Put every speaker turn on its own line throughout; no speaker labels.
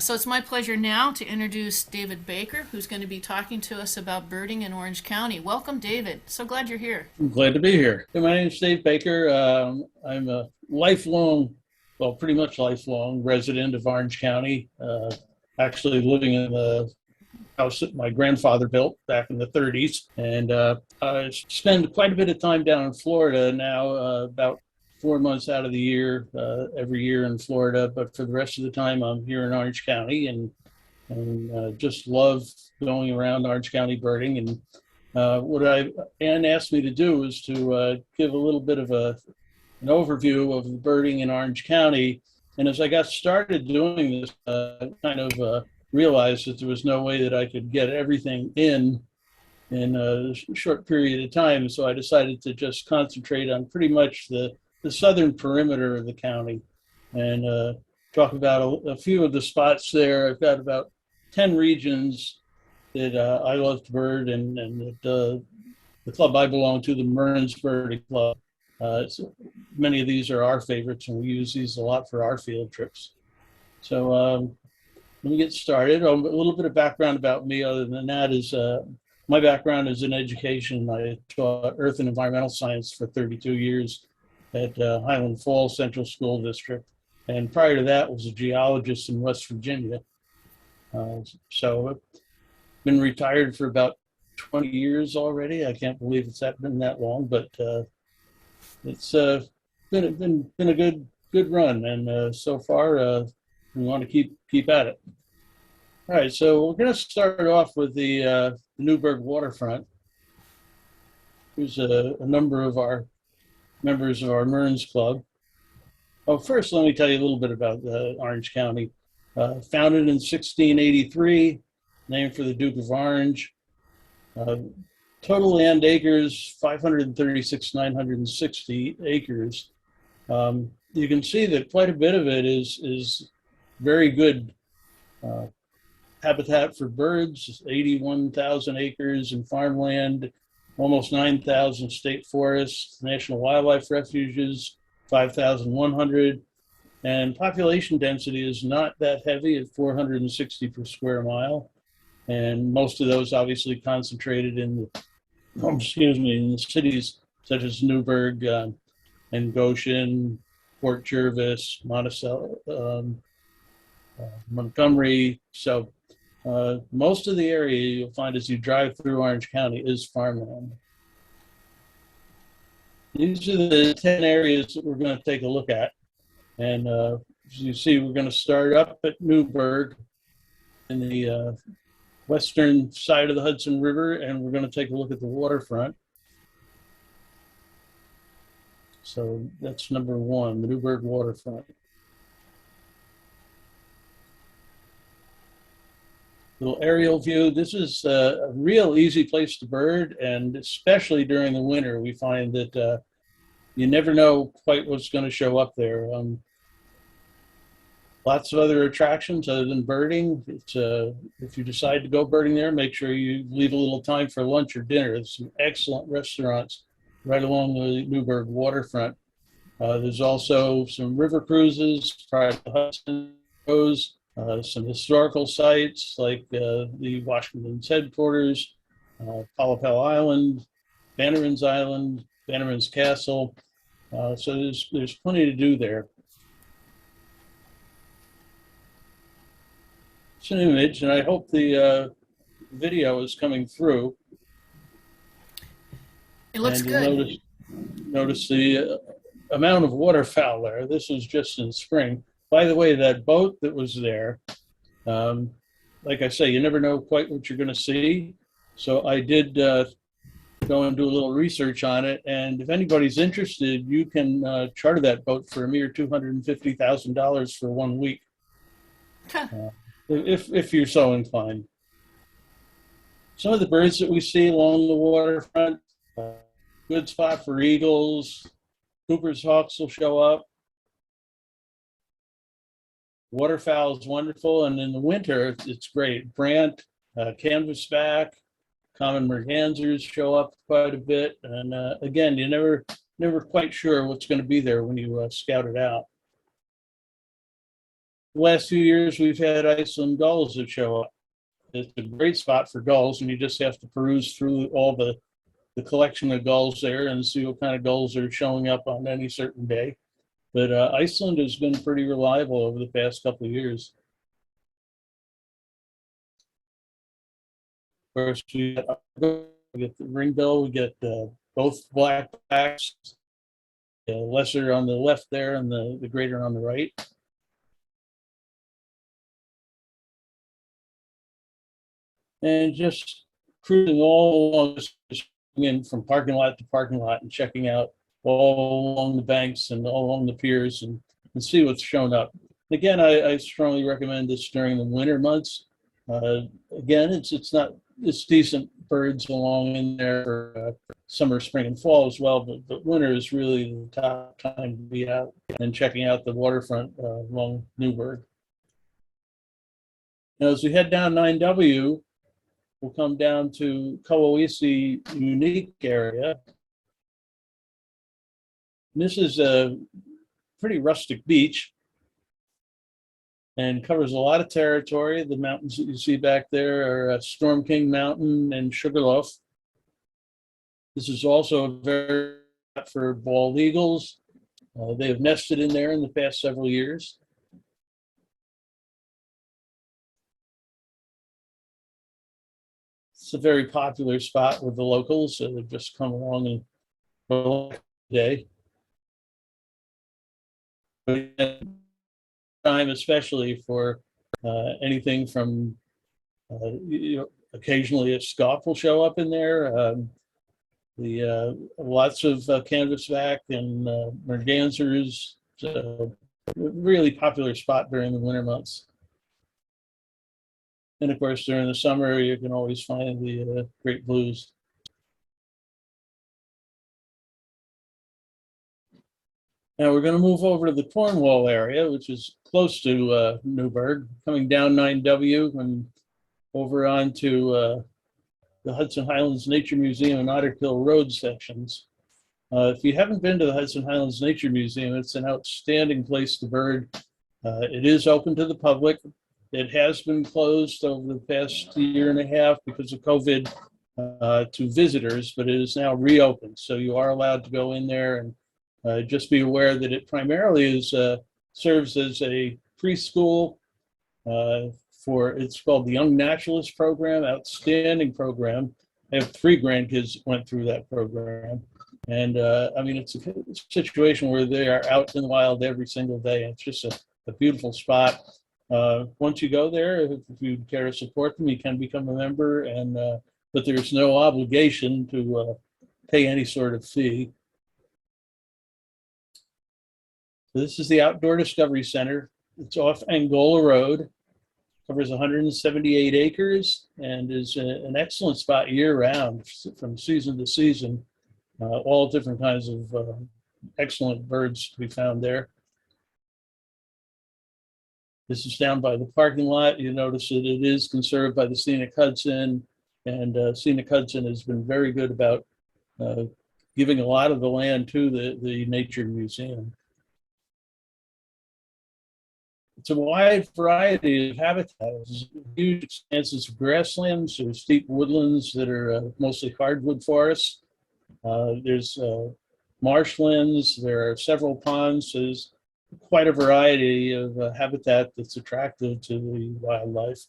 So it's my pleasure now to introduce David Baker, who's going to be talking to us about birding in Orange County. Welcome, David. So glad you're here.
I'm glad to be here. My name is Dave Baker. I'm a lifelong, well, pretty much lifelong resident of Orange County, actually living in the house that my grandfather built back in the 30s. And I spend quite a bit of time down in Florida now, about 4 months out of the year, every year in Florida. But for the rest of the time, I'm here in Orange County and just love going around Orange County birding. And what Ann asked me to do is to give a little bit of an overview of the birding in Orange County. And as I got started doing this, kind of realized that there was no way that I could get everything in a short period of time. So I decided to just concentrate on pretty much the southern perimeter of the county and talk about a few of the spots there. I've got about 10 regions that I love to bird, and that the club I belong to, the Murns Birding Club. Many of these are our favorites, and we use these a lot for our field trips. So let me get started. A little bit of background about me, other than that, is my background is in education. I taught earth and environmental science for 32 years at Highland Falls Central School District. And prior to that, was a geologist in West Virginia. So I've been retired for about 20 years already. I can't believe it's been that long, but it's been a good run, and so far we want to keep at it. All right, so we're going to start off with the Newburgh waterfront. There's a number of our members of our Murns Club. Oh, first, let me tell you a little bit about Orange County. Founded in 1683, named for the Duke of Orange. Total land acres, 536,960 acres. You can see that quite a bit of it is very good habitat for birds, 81,000 acres in farmland, almost 9,000 state forests, national wildlife refuges, 5,100. And population density is not that heavy at 460 per square mile. And most of those obviously concentrated in in the cities such as Newburgh and Goshen, Port Jervis, Monticello, Montgomery. So most of the area you'll find as you drive through Orange County is farmland. These are the 10 areas that we're going to take a look at. And as you see, we're going to start up at Newburgh in the western side of the Hudson River, and we're going to take a look at the waterfront. So that's number one, the Newburgh waterfront. Little aerial view. This is a real easy place to bird, and especially during the winter, we find that you never know quite what's going to show up there. Lots of other attractions other than birding. It's if you decide to go birding there, make sure you leave a little time for lunch or dinner. There's some excellent restaurants right along the Newburgh waterfront. There's also some river cruises, private Hudson goes, some historical sites like the Washington's headquarters, Polypel Island, Bannerman's Castle. So there's plenty to do there. It's an image, and I hope the video is coming through.
It looks
and
good.
Notice the amount of waterfowl there. This is just in spring. By the way, that boat that was there, like I say, you never know quite what you're going to see. So I did go and do a little research on it. And if anybody's interested, you can charter that boat for a mere $250,000 for 1 week. If you're so inclined. Some of the birds that we see along the waterfront, good spot for eagles. Cooper's hawks will show up. Waterfowl is wonderful, and in the winter, it's great. Brant, canvasback, common mergansers show up quite a bit. And again, you're never quite sure what's going to be there when you scout it out. The last few years, we've had Iceland gulls that show up. It's a great spot for gulls, and you just have to peruse through all the collection of gulls there and see what kind of gulls are showing up on any certain day. But Iceland has been pretty reliable over the past couple of years. Of course, we get the ringbill, we get both blackbacks, the lesser on the left there and the greater on the right. And just cruising all along, just in from parking lot to parking lot and checking out all along the banks and all along the piers and see what's shown up. Again, I strongly recommend this during the winter months. Again, it's decent birds along in there for summer, spring, and fall as well, but winter is really the top time to be out and checking out the waterfront along Newburgh. Now, as we head down 9W, we'll come down to Coahuasi Unique area. This is a pretty rustic beach and covers a lot of territory. The mountains that you see back there are Storm King Mountain and Sugarloaf. This is also a very for bald eagles. They have nested in there in the past several years. It's a very popular spot with the locals, so they've just come along and relax today. Time, especially for anything from occasionally a scoff will show up in there. Lots of canvasback and mergansers. Really popular spot during the winter months. And of course, during the summer, you can always find the great blues. Now we're going to move over to the Cornwall area, which is close to Newburgh, coming down 9W and over onto the Hudson Highlands Nature Museum and Otter Kill Road sections. If you haven't been to the Hudson Highlands Nature Museum, it's an outstanding place to bird. It is open to the public. It has been closed over the past year and a half because of COVID to visitors, but it is now reopened. So you are allowed to go in there, and just be aware that it primarily serves as a preschool it's called the Young Naturalist Program, outstanding program. I have 3 grandkids that went through that program. And I mean, it's a situation where they are out in the wild every single day. It's just a beautiful spot. Once you go there, if you care to support them, you can become a member, but there's no obligation to pay any sort of fee. So this is the Outdoor Discovery Center. It's off Angola Road, covers 178 acres, and is an excellent spot year-round from season to season. All different kinds of excellent birds to be found there. This is down by the parking lot. You notice that it is conserved by the Scenic Hudson, and Scenic Hudson has been very good about giving a lot of the land to the Nature Museum. It's a wide variety of habitats, huge expanses of grasslands. There's steep woodlands that are mostly hardwood forests. There's marshlands. There are several ponds. So there's quite a variety of habitat that's attractive to the wildlife.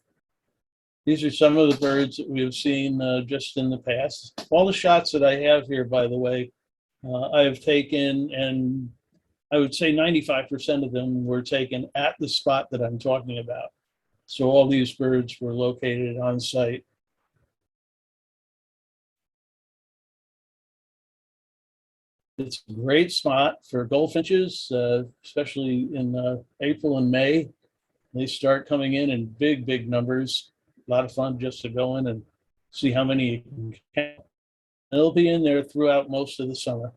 These are some of the birds that we have seen just in the past. All the shots that I have here, by the way, I have taken, and I would say 95% of them were taken at the spot that I'm talking about. So all these birds were located on site. It's a great spot for goldfinches, especially in April and May. They start coming in big, big numbers. A lot of fun just to go in and see how many you can count. They'll be in there throughout most of the summer.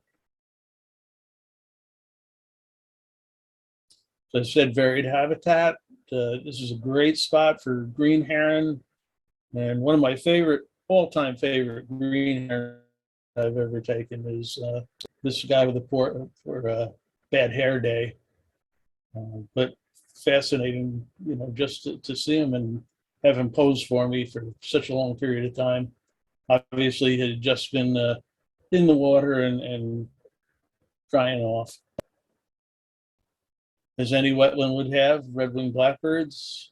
So I said varied habitat. This is a great spot for green heron. And one of my all-time favorite green heron I've ever taken is this guy with a bad hair day. But fascinating, just to see him and have him pose for me for such a long period of time. Obviously, he had just been in the water and drying off. As any wetland would have, red-winged blackbirds.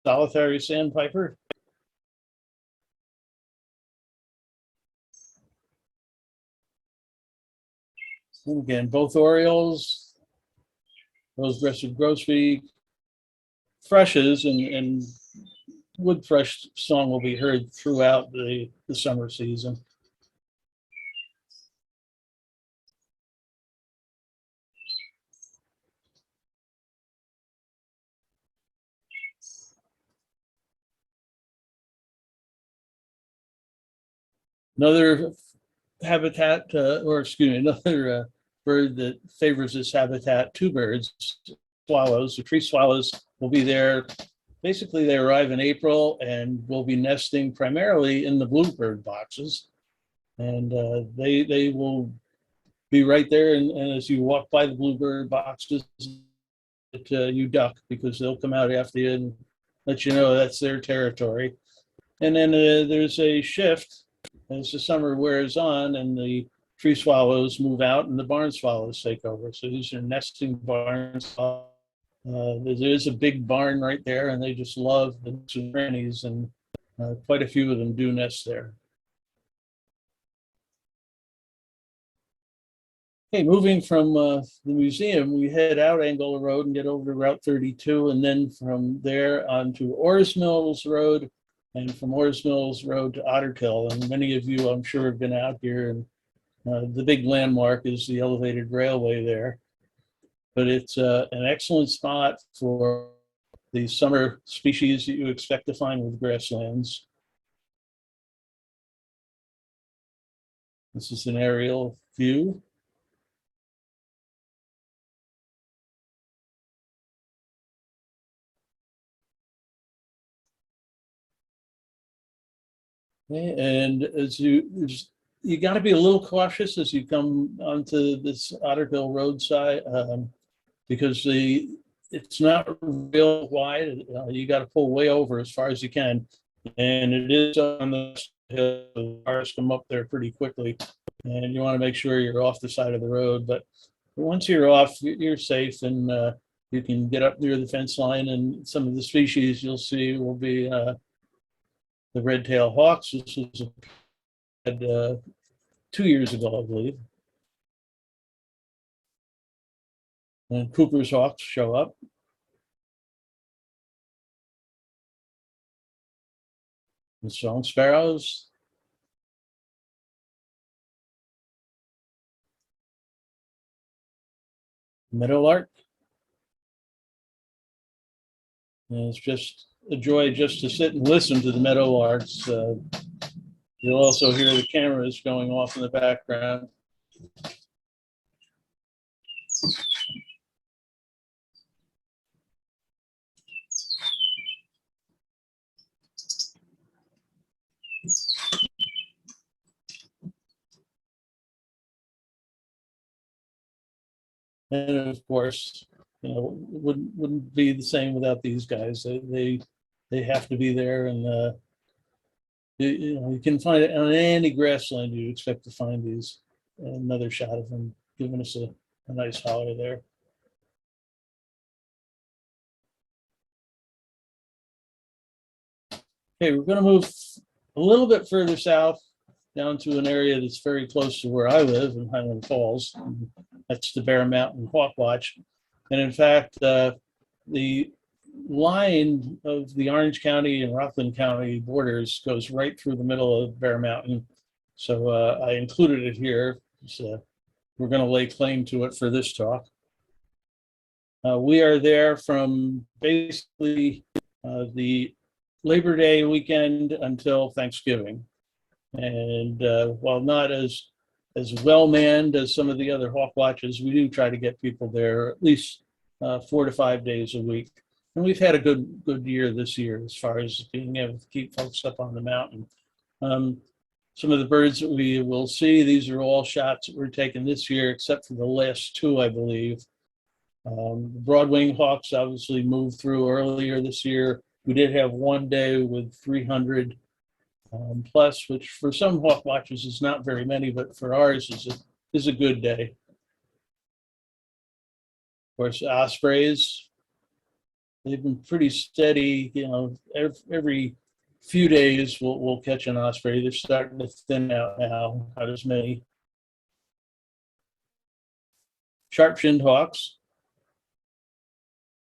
Solitary sandpiper. And again, both orioles, rose-breasted grosbeak, thrushes, and wood thrush song will be heard throughout the summer season. Another habitat, another bird that favors this habitat, two birds, swallows. The tree swallows will be there. Basically, they arrive in April and will be nesting primarily in the bluebird boxes. And they will be right there. And as you walk by the bluebird boxes, you duck, because they'll come out after you and let you know that's their territory. And then there's a shift as the summer wears on and the tree swallows move out and the barn swallows take over. So these are nesting barns. There's a big barn right there, and they just love the crannies, and quite a few of them do nest there. Okay, moving from the museum, we head out Angola Road and get over to Route 32, and then from there onto Ores Mills Road, and from Ores Mills Road to Otterkill. And many of you, I'm sure, have been out here, and the big landmark is the elevated railway there. But it's an excellent spot for the summer species that you expect to find with grasslands. This is an aerial view. Okay, and as you got to be a little cautious as you come onto this Otterkill roadside, because it's not real wide. You got to pull way over as far as you can, and it is on the hill. The cars come up there pretty quickly, and you want to make sure you're off the side of the road. But once you're off, you're safe, and you can get up near the fence line. And some of the species you'll see will be the red-tailed hawks. This was 2 years ago, I believe. And Cooper's hawks show up. The song sparrows. Meadowlark. And it's just a joy just to sit and listen to the meadowlarks. You'll also hear the cameras going off in the background. And of course, wouldn't be the same without these guys. They have to be there, and you can find it on any grassland you expect to find these. Another shot of them giving us a nice holler there. Okay, we're going to move a little bit further south down to an area that's very close to where I live in Highland Falls. That's the Bear Mountain Hawk Watch. And in fact, the line of the Orange County and Rockland County borders goes right through the middle of Bear Mountain. So I included it here. So we're going to lay claim to it for this talk. We are there from basically the Labor Day weekend until Thanksgiving. And while not as well manned as some of the other hawk watches, we do try to get people there at least 4 to 5 days a week. And we've had a good year this year as far as being able to keep folks up on the mountain. some of the birds that we will see. These are all shots that were taken this year, except for the last two, I believe. The broad-winged hawks obviously moved through earlier this year. We did have one day with 300 plus, which for some hawk watchers is not very many, but for ours is a good day. Of course, ospreys, they've been pretty steady. You know, every few days we'll catch an osprey. They're starting to thin out now, not as many. Sharp-shinned hawks.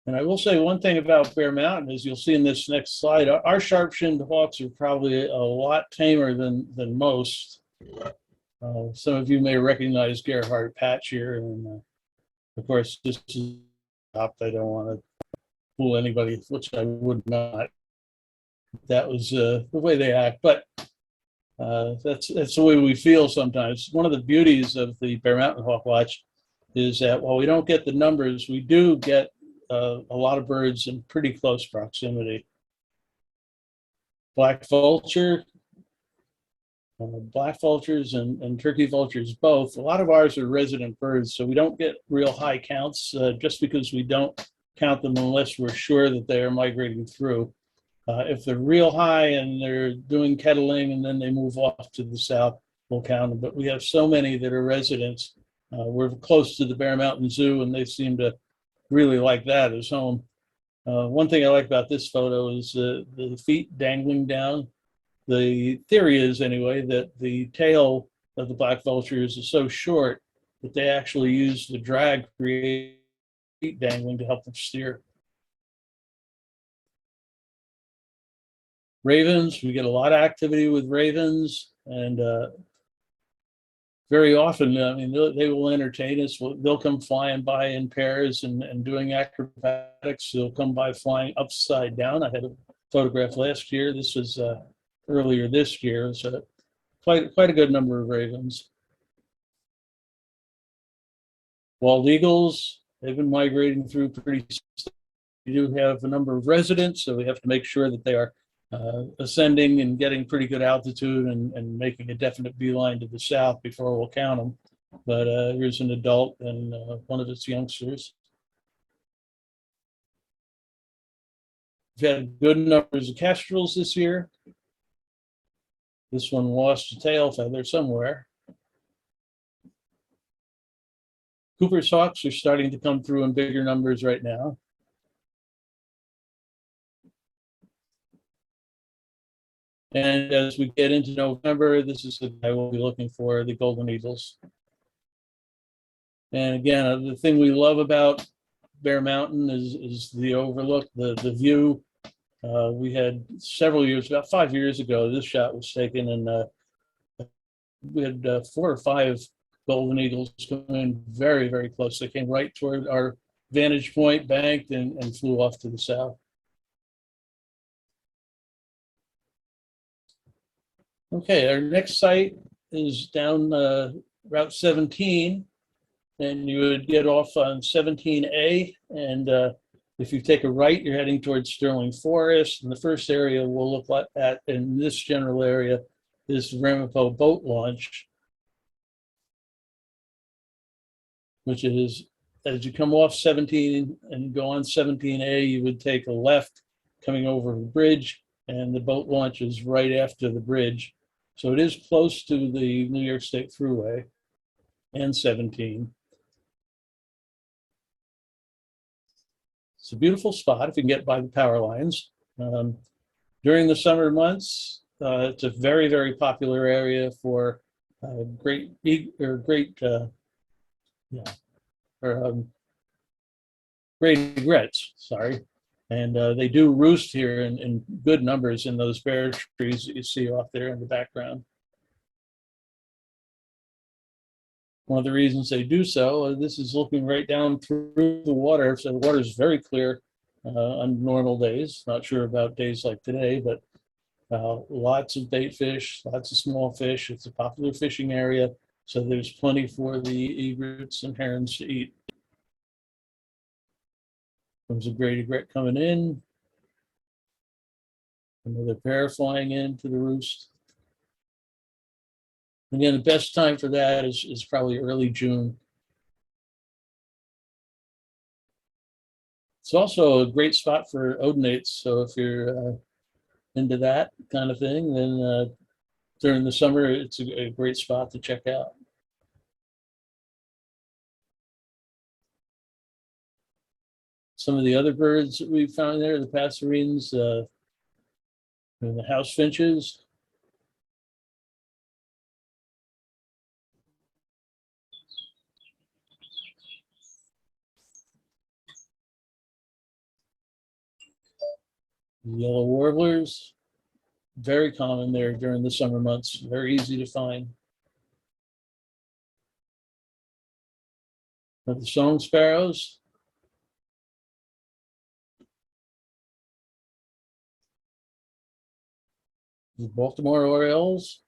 And I will say one thing about Bear Mountain, as you'll see in this next slide, our sharp-shinned hawks are probably a lot tamer than most. Some of you may recognize Gerhardt Patch here, and of course this is I don't want to fool anybody, which I would not. That was the way they act, but that's the way we feel sometimes. One of the beauties of the Bear Mountain Hawk Watch is that while we don't get the numbers, we do get a lot of birds in pretty close proximity. Black vulture, black vultures and turkey vultures both. A lot of ours are resident birds, so we don't get real high counts just because we don't count them unless we're sure that they are migrating through. If they're real high and they're doing kettling and then they move off to the south, we'll count them. But we have so many that are residents. We're close to the Bear Mountain Zoo, and they seem to really like that as home. One thing I like about this photo is the feet dangling down. The theory is, anyway, that the tail of the black vultures is so short that they actually use the drag to create feet dangling to help them steer. Ravens, we get a lot of activity with ravens, and very often, I mean, they will entertain us. They'll come flying by in pairs and doing acrobatics. They'll come by flying upside down. I had a photograph last year. This was earlier this year. So quite a good number of ravens. Bald eagles, they've been migrating through pretty. We do have a number of residents, so we have to make sure that they are ascending and getting pretty good altitude and making a definite beeline to the south before we'll count them. But here's an adult and one of its youngsters. We've had good numbers of kestrels this year. This one lost a tail feather somewhere. Cooper's hawks are starting to come through in bigger numbers right now. And as we get into November, this is the guy we'll be looking for, the golden eagles. And again, the thing we love about Bear Mountain is the overlook, the view. We had several years, about 5 years ago, this shot was taken, and we had 4 or 5 golden eagles coming very, very close. They came right toward our vantage point, banked, and flew off to the south. Okay, our next site is down Route 17, and you would get off on 17A, and if you take a right, you're heading towards Sterling Forest, and the first area we'll look at in this general area is Ramapo Boat Launch, which is, as you come off 17 and go on 17A, you would take a left coming over the bridge, and the boat launch is right after the bridge. So it is close to the New York State Thruway and 17. It's a beautiful spot if you can get by the power lines. During the summer months, it's a very, very popular area for great egrets, sorry. And they do roost here in good numbers in those bare trees that you see off there in the background. One of the reasons they do so, this is looking right down through the water. So the water is very clear on normal days. Not sure about days like today, but lots of bait fish, lots of small fish. It's a popular fishing area, so there's plenty for the egrets and herons to eat. Comes a great egret coming in. Another pair flying into the roost. Again, the best time for that is probably early June. It's also a great spot for odonates. So if you're into that kind of thing, then during the summer, it's a great spot to check out. Some of the other birds that we found there, the passerines, and the house finches. Yellow warblers, very common there during the summer months, very easy to find. But the song sparrows, the Baltimore orioles,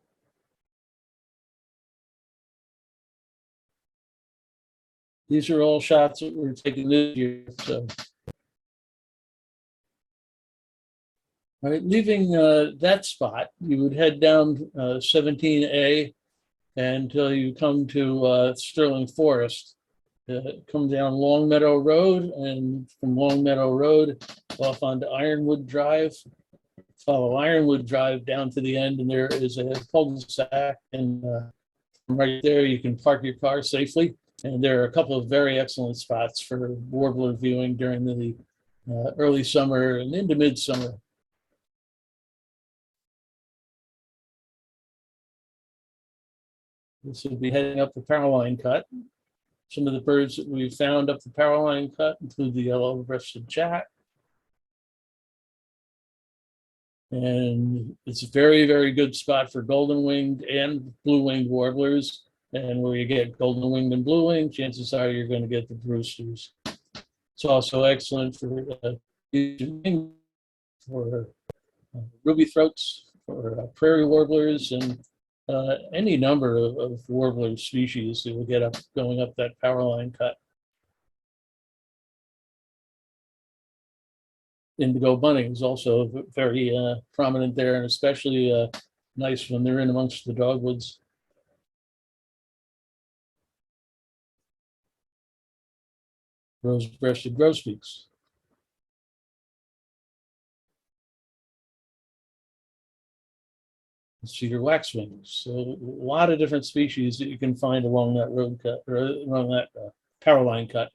these are all shots that we're taking this year. So, all right, leaving that spot, you would head down 17A until you come to Sterling Forest. Come down Long Meadow Road, and from Long Meadow Road off onto Ironwood Drive. Follow Ironwood Drive down to the end, and there is a cul-de-sac, and right there you can park your car safely. And there are a couple of very excellent spots for warbler viewing during the early summer and into midsummer. This would be heading up the power line cut. Some of the birds that we found up the power line cut include the yellow-breasted chat. And it's a very, very good spot for golden-winged and blue-winged warblers. And where you get golden-winged and blue-winged, chances are you're going to get the roosters. It's also excellent for ruby throats, for prairie warblers, and any number of warbler species that will get up going up that power line cut. Indigo bunting is also very prominent there, and especially nice when they're in amongst the dogwoods. Rose-breasted grosbeaks. Cedar waxwings. So a lot of different species that you can find along that road cut, or along that power line cut.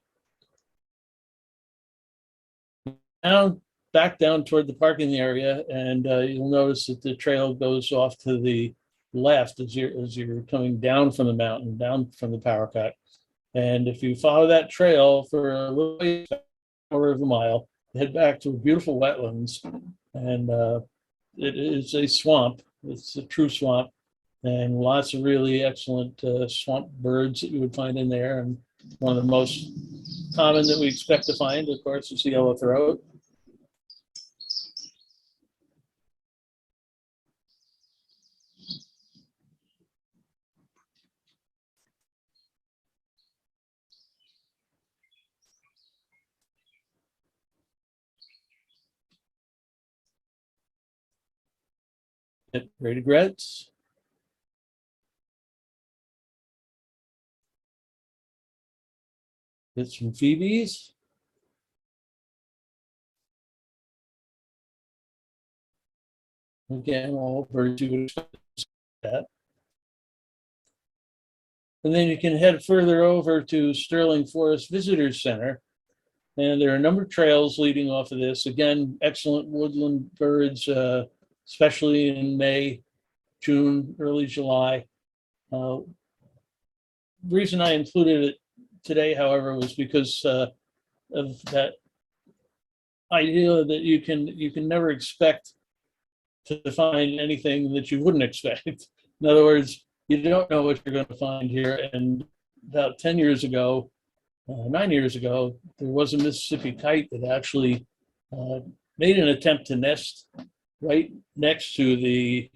Back down toward the parking area, and you'll notice that the trail goes off to the left as you're coming down from the mountain, down from the power cut. And if you follow that trail for a little quarter of a mile, head back to beautiful wetlands, and it is a swamp. It's a true swamp, and lots of really excellent swamp birds that you would find in there. And one of the most common that we expect to find, of course, is the yellow throat. Braided reds. It's from phoebes. Again, all birds you would expect that. And then you can head further over to Sterling Forest Visitors Center. And there are a number of trails leading off of this. Again, excellent woodland birds, especially in May, June, early July. The reason I included it today, however, was because of that idea that you can never expect to find anything that you wouldn't expect. In other words, you don't know what you're going to find here. And about 10 years ago, 9 years ago, there was a Mississippi kite that actually made an attempt to nest right next to the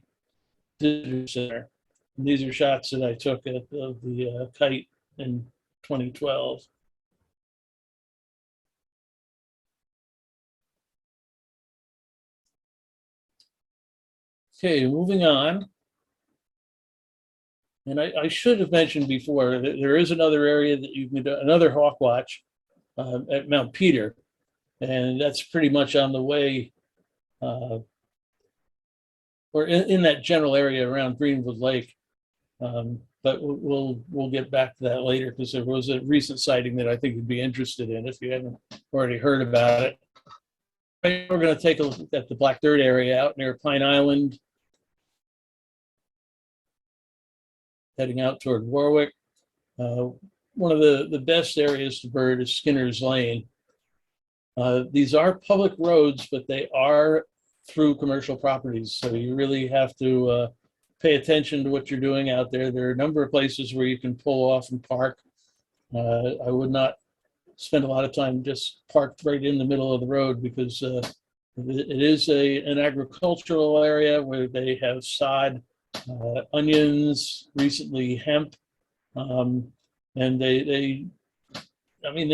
visitor center. And these are shots that I took of the kite in 2012. Okay, moving on. And I should have mentioned before that there is another area that you can do, another hawk watch at Mount Peter, and that's pretty much on the way, or in that general area around Greenwood Lake. But we'll get back to that later because there was a recent sighting that I think you'd be interested in if you haven't already heard about it. We're going to take a look at the Black Dirt area out near Pine Island, heading out toward Warwick. One of the best areas to bird is Skinner's Lane. These are public roads, but they are through commercial properties. So you really have to pay attention to what you're doing out there. There are a number of places where you can pull off and park. I would not spend a lot of time just parked right in the middle of the road because it is an agricultural area where they have sod, onions, recently hemp, and they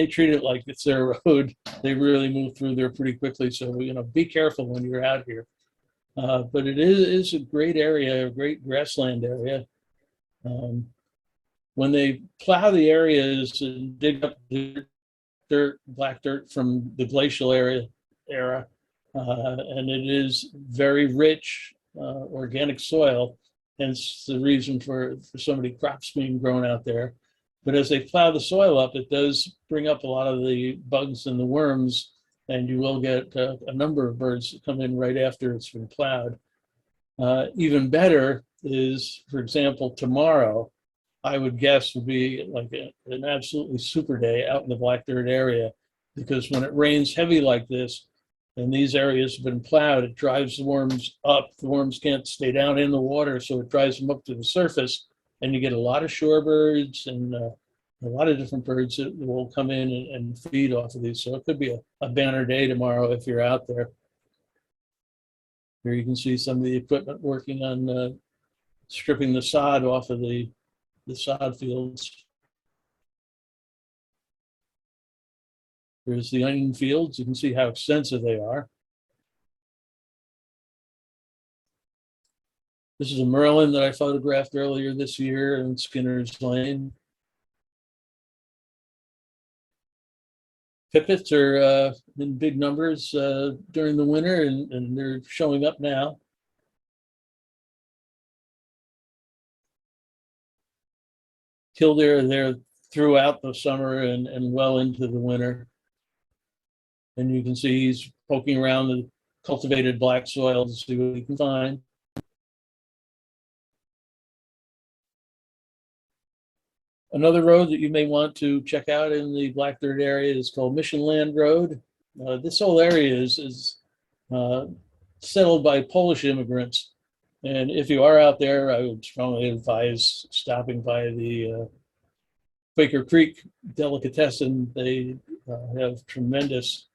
treat it like it's their road. They really move through there pretty quickly. So, be careful when you're out here. But it is a great area, a great grassland area. When they plow the areas and dig up black dirt from the glacial era, and it is very rich organic soil, hence the reason for so many crops being grown out there. But as they plow the soil up, it does bring up a lot of the bugs and the worms, and you will get a number of birds that come in right after it's been plowed. Even better is, for example, tomorrow, I would guess would be like an absolutely super day out in the Black Dirt area, because when it rains heavy like this, and these areas have been plowed, it drives the worms up. The worms can't stay down in the water, so it drives them up to the surface, and you get a lot of shorebirds and a lot of different birds that will come in and feed off of these. So it could be a banner day tomorrow if you're out there. Here you can see some of the equipment working on stripping the sod off of the sod fields. Here's the onion fields. You can see how extensive they are. This is a merlin that I photographed earlier this year in Skinner's Lane. Pipits are in big numbers during the winter, and they're showing up now. Killdeer are there throughout the summer and well into the winter. And you can see he's poking around the cultivated black soil to see what he can find. Another road that you may want to check out in the Black Dirt area is called Mission Land Road. This whole area is settled by Polish immigrants. And if you are out there, I would strongly advise stopping by the Quaker Creek Delicatessen. They have tremendous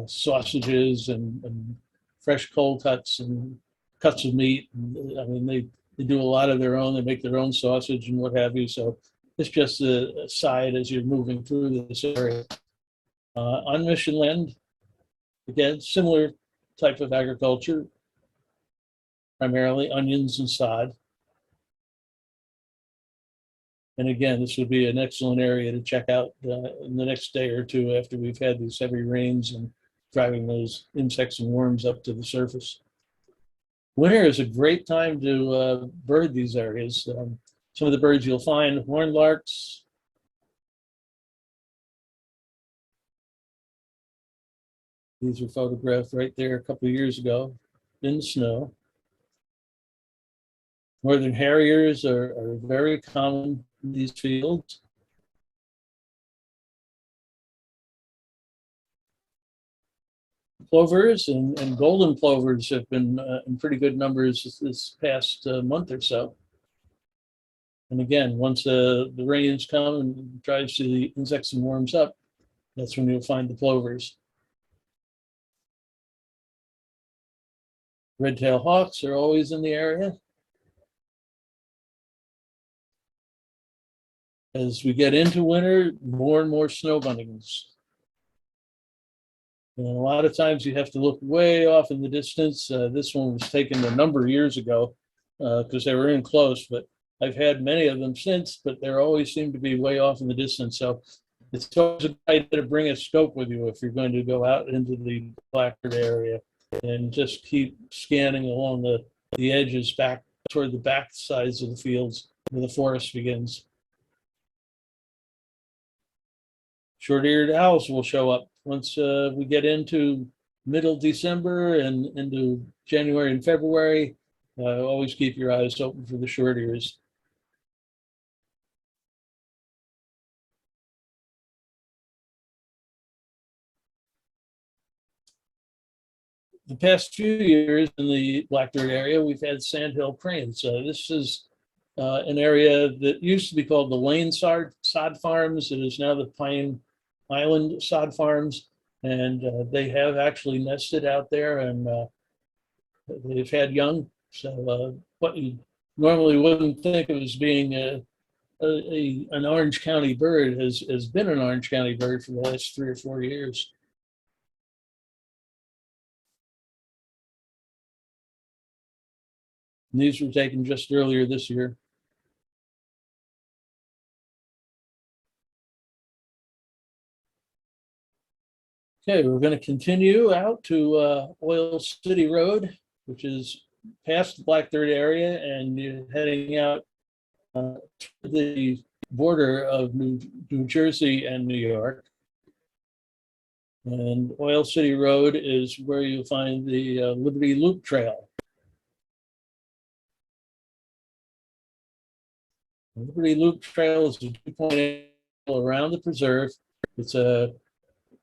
sausages and fresh cold cuts and cuts of meat. They do a lot of their own. They make their own sausage and what have you. So it's just a side as you're moving through this area. On Mission Land, again, similar type of agriculture, primarily onions and sod. And again, this would be an excellent area to check out in the next day or two after we've had these heavy rains and driving those insects and worms up to the surface. Winter is a great time to bird these areas. Some of the birds you'll find: horned larks, these were photographed right there a couple of years ago in the snow. Northern harriers are very common in these fields. Plovers and golden plovers have been in pretty good numbers this past month or so. And again, once the rains come and drives the insects and worms up, that's when you'll find the plovers. Red-tailed hawks are always in the area. As we get into winter, more and more snow buntings. And a lot of times you have to look way off in the distance. This one was taken a number of years ago because they were in close, but I've had many of them since, but they always seem to be way off in the distance. So it's always a good idea to bring a scope with you if you're going to go out into the Blackbird area, and just keep scanning along the edges back toward the back sides of the fields where the forest begins. Short-eared owls will show up once we get into middle December and into January and February. Always keep your eyes open for the short ears. The past few years in the Blackbird area, we've had sandhill cranes. This is an area that used to be called the Lane Sod Farms. It is now the Pine Island Sod Farms, and they have actually nested out there, and they've had young. So what you normally wouldn't think of as being an Orange County bird has been an Orange County bird for the last 3 or 4 years. And these were taken just earlier this year. Okay, we're going to continue out to Oil City Road, which is past the Blackbird area, and you're heading out to the border of New Jersey and New York. And Oil City Road is where you'll find the Liberty Loop Trail. The Liberty Loop Trail is a 2.8 around the preserve. It's a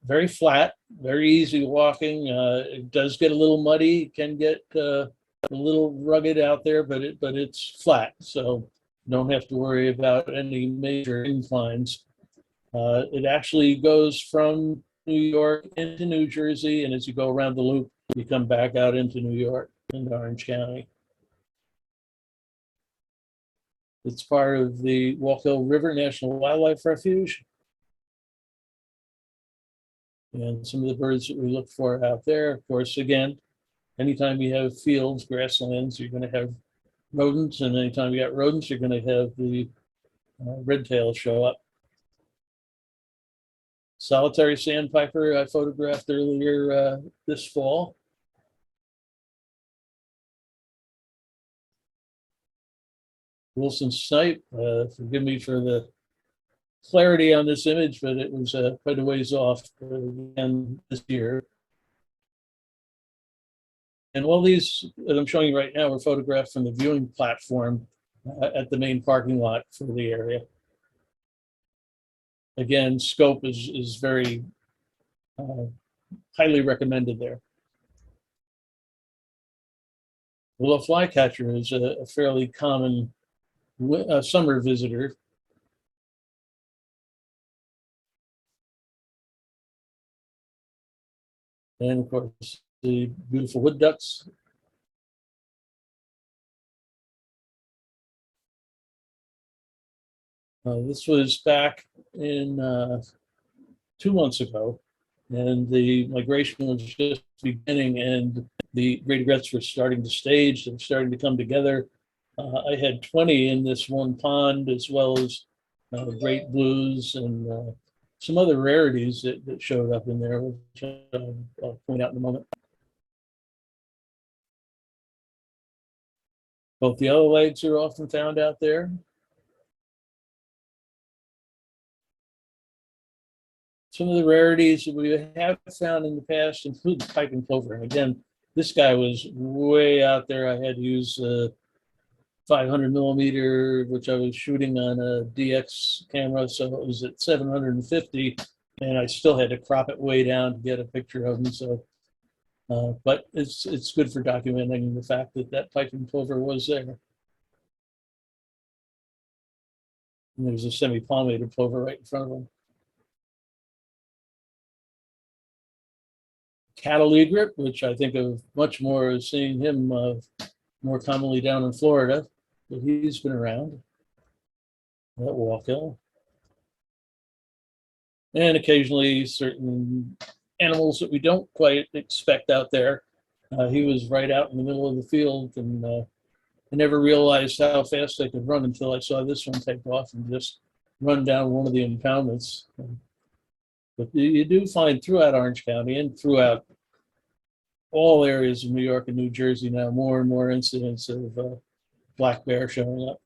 very flat, very easy walking. It does get a little muddy, it can get a little rugged out there, but it's flat, so you don't have to worry about any major inclines. It actually goes from New York into New Jersey, and as you go around the loop, you come back out into New York, into Orange County. It's part of the Walkill River National Wildlife Refuge. And some of the birds that we look for out there, of course, again, anytime you have fields, grasslands, you're going to have rodents. And anytime you got rodents, you're going to have the red-tailed show up. Solitary sandpiper I photographed earlier this fall. Wilson snipe, forgive me for the clarity on this image, but it was quite a ways off again this year. And all these that I'm showing you right now were photographed from the viewing platform at the main parking lot for the area. Again, scope is very highly recommended there. Willow flycatcher is a fairly common summer visitor. And of course, the beautiful wood ducks. This was back in 2 months ago, and the migration was just beginning, and the great egrets were starting to stage and starting to come together. I had 20 in this one pond, as well as great blues and some other rarities that showed up in there, which I'll point out in a moment. Both the yellow legs are often found out there. Some of the rarities that we have found in the past include the piping plover. And again, this guy was way out there. I had to use 500 millimeter, which I was shooting on a DX camera, so it was at 750, and I still had to crop it way down to get a picture of him. So, but it's good for documenting the fact that that piping plover was there. And there's a semi-palmated plover right in front of him. Cattle egret, which I think of much more as seeing him more commonly down in Florida, but he's been around at Walkill. And occasionally certain animals that we don't quite expect out there. He was right out in the middle of the field, and I never realized how fast I could run until I saw this one take off and just run down one of the impoundments. But you do find throughout Orange County and throughout all areas of New York and New Jersey now more and more incidents of black bear showing up.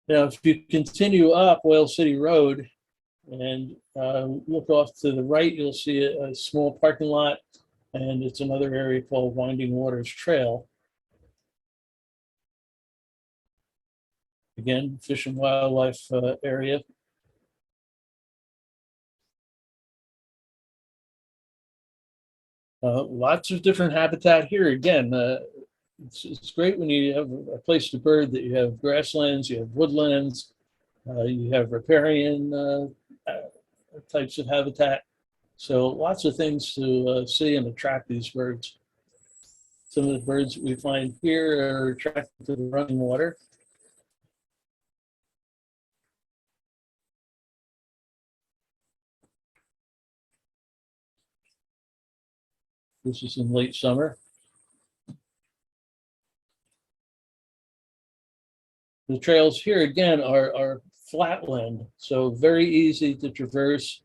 Now, if you continue up Oil City Road and look off to the right, you'll see a small parking lot, and it's another area called Winding Waters Trail. Again, fish and wildlife area. Lots of different habitat here. Again, it's great when you have a place to bird that you have grasslands, you have woodlands, you have riparian types of habitat. So lots of things to see and attract these birds. Some of the birds that we find here are attracted to the running water. This is in late summer. The trails here again are flatland, so very easy to traverse.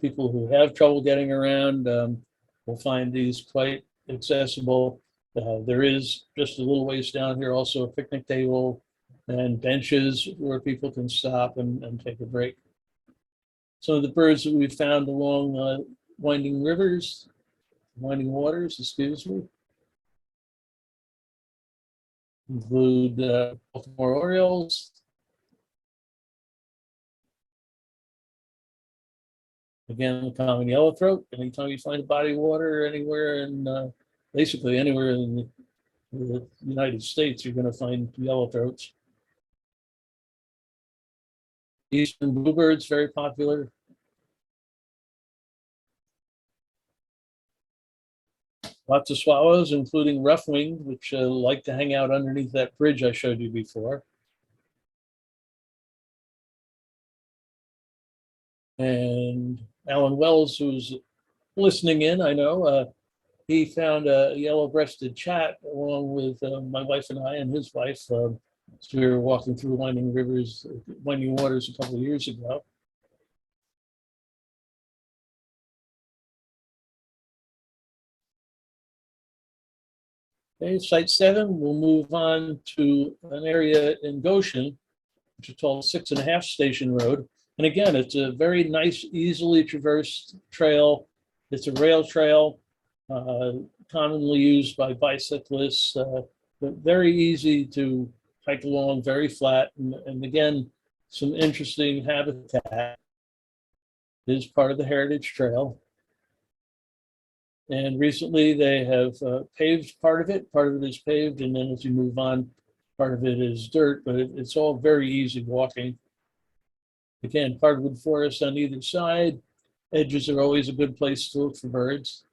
People who have trouble getting around will find these quite accessible. There is just a little ways down here also a picnic table and benches where people can stop and take a break. Some of the birds that we've found along winding waters, excuse me, include Baltimore Orioles, again, the common yellowthroat. Anytime you find a body of water anywhere in basically anywhere in the United States, you're going to find yellowthroats. Eastern bluebirds, very popular. Lots of swallows, including rough-winged, which like to hang out underneath that bridge I showed you before. And Alan Wells, who's listening in, I know, he found a yellow-breasted chat along with my wife and I and his wife. So we were walking through winding waters a couple of years ago. Okay, Site 7, we'll move on to an area in Goshen, which is called 6.5 Station Road. And again, it's a very nice, easily traversed trail. It's a rail trail, commonly used by bicyclists, but very easy to hike along, very flat. And again, some interesting habitat. It is part of the Heritage Trail. And recently they have paved part of it. Part of it is paved, and then as you move on, part of it is dirt, but it's all very easy walking. Again, hardwood forest on either side. Edges are always a good place to look for birds.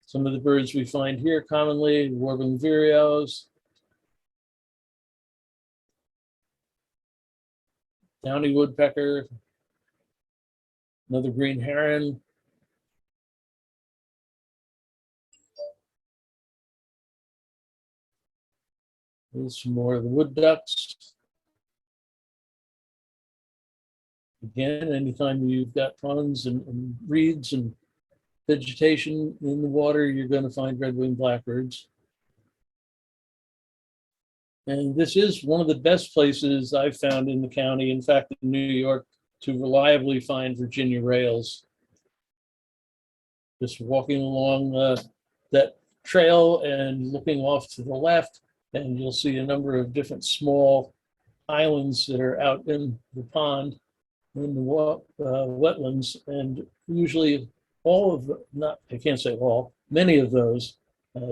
Some of the birds we find here commonly, warbling vireos, downy woodpecker, another green heron. There's some more of the wood ducks. Again, anytime you've got ponds and reeds and vegetation in the water, you're going to find red-winged blackbirds. And this is one of the best places I've found in the county, in fact, in New York, to reliably find Virginia rails. Just walking along that trail and looking off to the left, and you'll see a number of different small islands that are out in the pond, in the wetlands, and usually all of not, I can't say all, many of those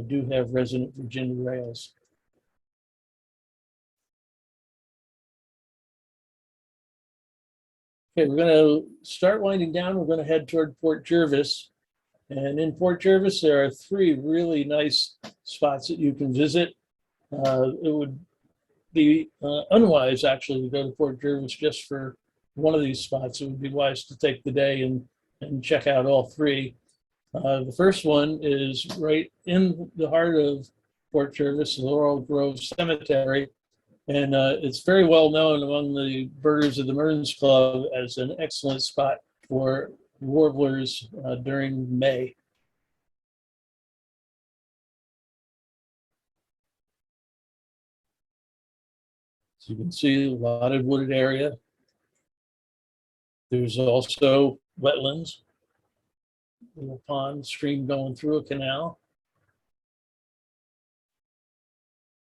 do have resident Virginia rails. Okay, we're going to start winding down. We're going to head toward Port Jervis. And in Port Jervis, there are 3 really nice spots that you can visit. It would be unwise, actually, to go to Port Jervis just for one of these spots. It would be wise to take the day and check out all 3. The first one is right in the heart of Fort Jervis, Laurel Grove Cemetery, and it's very well known among the birders of the Merns Club as an excellent spot for warblers during May. So you can see a lot of wooded area. There's also wetlands, a little pond, stream going through a canal.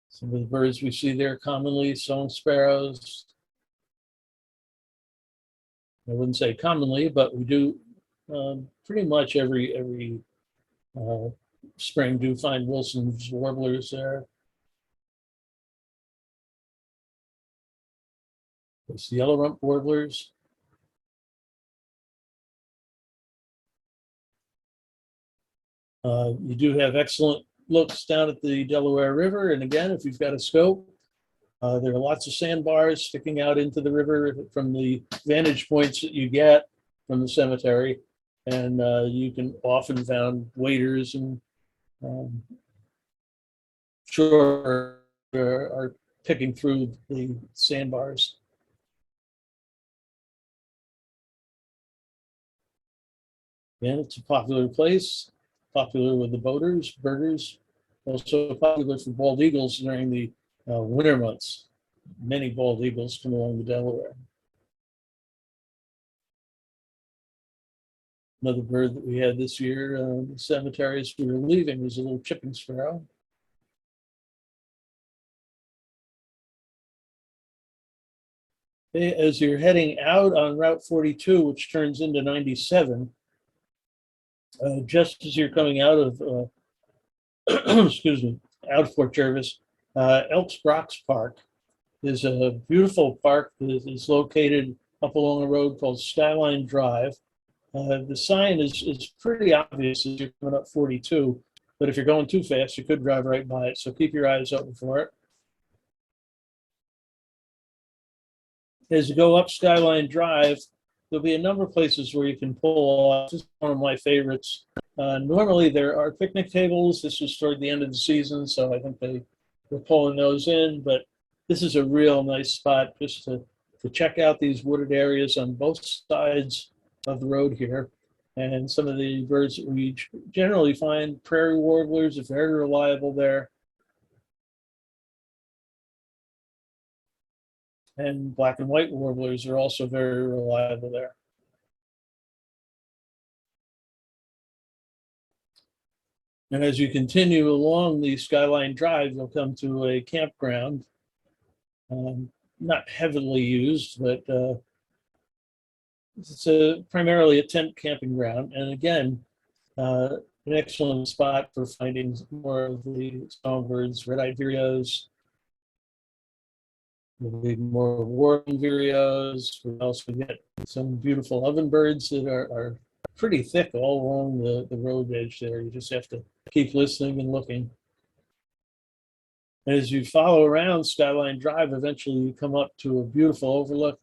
Some of the birds we see there commonly, song sparrows. I wouldn't say commonly, but we do pretty much every uh, spring do find Wilson's warblers there. There's the yellow rump warblers. You do have excellent looks down at the Delaware River. And again, if you've got a scope, there are lots of sandbars sticking out into the river from the vantage points that you get from the cemetery. And you can often find waders and shore are picking through the sandbars. And it's a popular place, popular with the boaters, birders, also popular for bald eagles during the winter months. Many bald eagles come along the Delaware. Another bird that we had this year in the cemetery as we were leaving was a little chipping sparrow. Okay, as you're heading out on Route 42, which turns into 97, just as you're coming out of, excuse me, out of Fort Jervis, Elks Rocks Park is a beautiful park that is located up along a road called Skyline Drive. The sign is pretty obvious as you're coming up 42, but if you're going too fast, you could drive right by it. So keep your eyes open for it. As you go up Skyline Drive, there'll be a number of places where you can pull off. This is one of my favorites. Normally there are picnic tables. This was toward the end of the season, so I think they were pulling those in, but this is a real nice spot just to check out these wooded areas on both sides of the road here. And some of the birds that we generally find, prairie warblers are very reliable there. And black and white warblers are also very reliable there. And as you continue along the Skyline Drive, you'll come to a campground, not heavily used, but it's primarily a tent camping ground. And again, an excellent spot for finding more of the songbirds, red-eyed vireos, more warring vireos. We also get some beautiful ovenbirds that are pretty thick all along the road edge there. You just have to keep listening and looking. As you follow around Skyline Drive, eventually you come up to a beautiful overlook.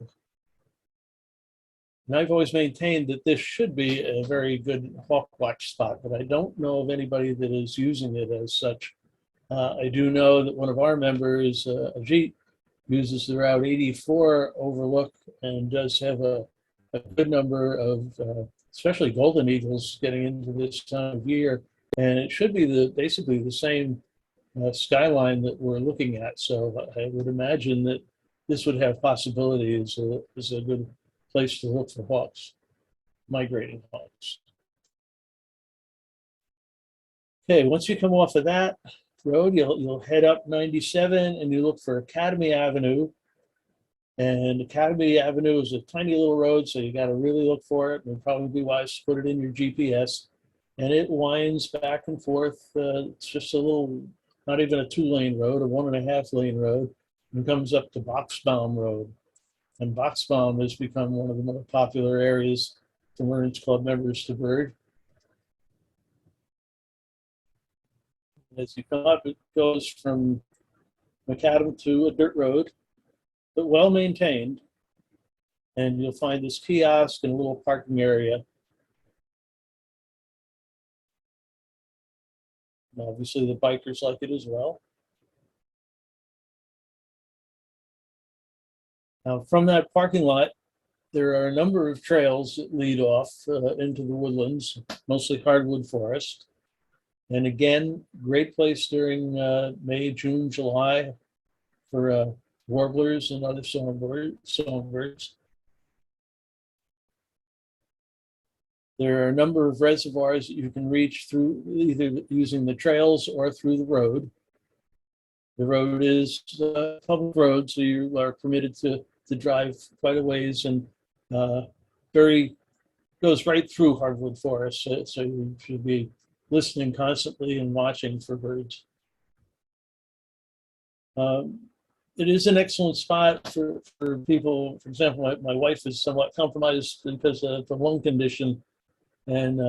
And I've always maintained that this should be a very good hawk watch spot, but I don't know of anybody that is using it as such. I do know that one of our members, Ajit, uses the Route 84 overlook and does have a good number of, especially golden eagles, getting into this time of year. And it should be basically the same skyline that we're looking at. So I would imagine that this would have possibility as a good place to look for hawks, migrating hawks. Okay, once you come off of that road, you'll head up 97 and you look for Academy Avenue. And Academy Avenue is a tiny little road, so you got to really look for it. It'd probably be wise to put it in your GPS. And it winds back and forth. It's just a little, not even a 2-lane road, a 1.5-lane road, and comes up to Boxbaum Road. And Boxbaum has become one of the more popular areas for Merns Club members to bird. As you come up, it goes from macadam to a dirt road, but well maintained. And you'll find this kiosk and a little parking area. Obviously, the bikers like it as well. Now, from that parking lot, there are a number of trails that lead off into the woodlands, mostly hardwood forest. And again, great place during May, June, July for warblers and other songbirds. There are a number of reservoirs that you can reach through either using the trails or through the road. The road is a public road, so you are permitted to drive quite a ways, and goes right through hardwood forest. So you should be listening constantly and watching for birds. It is an excellent spot for people. For example, my wife is somewhat compromised because of the lung condition, and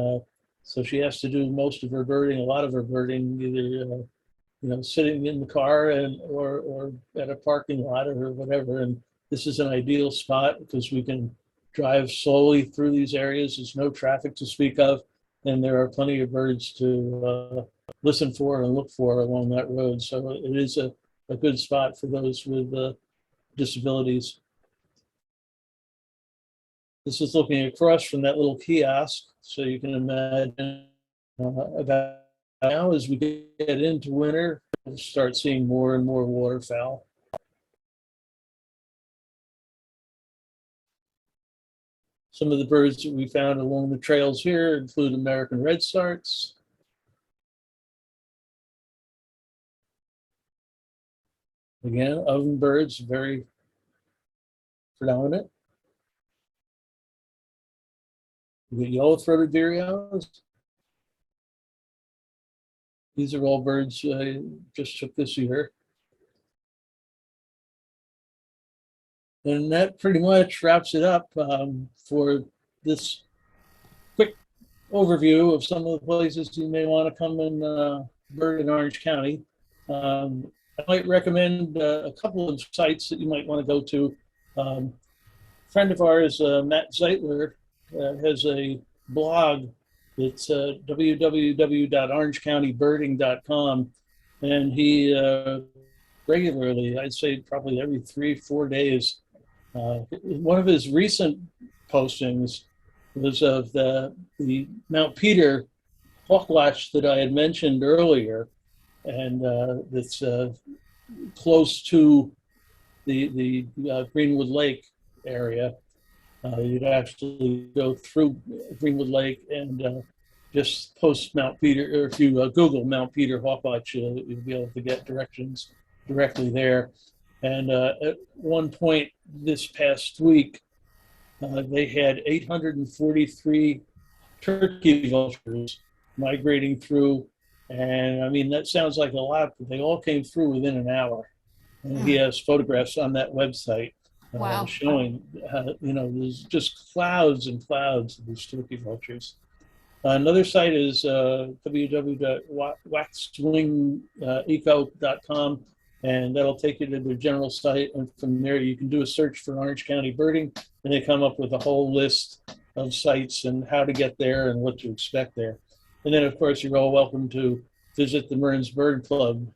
so she has to do most of her birding, a lot of her birding, either sitting in the car or at a parking lot or whatever. And this is an ideal spot because we can drive slowly through these areas. There's no traffic to speak of, and there are plenty of birds to listen for and look for along that road. So it is a good spot for those with disabilities. This is looking across from that little kiosk, so you can imagine about now as we get into winter, we'll start seeing more and more waterfowl. Some of the birds that we found along the trails here include American redstarts, again, ovenbirds, very predominant. We get yellow-throated vireos. These are all birds I just took this year. And that pretty much wraps it up for this quick overview of some of the places you may want to come and bird in Orange County. I might recommend a couple of sites that you might want to go to. A friend of ours, Matt Zeitler, has a blog. It's www.orangecountybirding.com, and he regularly, I'd say probably every 3-4 days, one of his recent postings was of the Mount Peter hawkwatch that I had mentioned earlier, and that's close to the Greenwood Lake area. You'd actually go through Greenwood Lake and just post Mount Peter, or if you Google Mount Peter hawkwatch, you'll be able to get directions directly there. And at one point this past week, they had 843 turkey vultures migrating through. And I mean, that sounds like a lot, but they all came through within an hour. And he has photographs on that website showing, there's just clouds and clouds of these turkey vultures. Another site is www.waxwingeco.com, and that'll take you to the general site. And from there, you can do a search for Orange County birding, and they come up with a whole list of sites and how to get there and what to expect there. And then, of course, you're all welcome to visit the Mearns Bird Club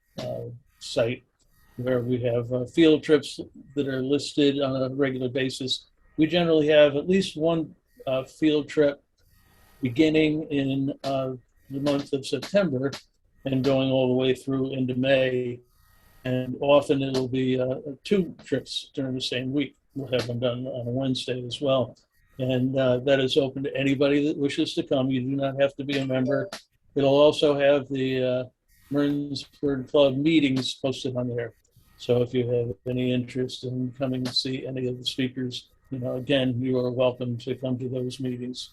site, where we have field trips that are listed on a regular basis. We generally have at least one field trip beginning in the month of September and going all the way through into May. And often it'll be 2 trips during the same week. We'll have them done on a Wednesday as well. And that is open to anybody that wishes to come. You do not have to be a member. It'll also have the Mearns Bird Club meetings posted on there. So if you have any interest in coming to see any of the speakers, again, you are welcome to come to those meetings.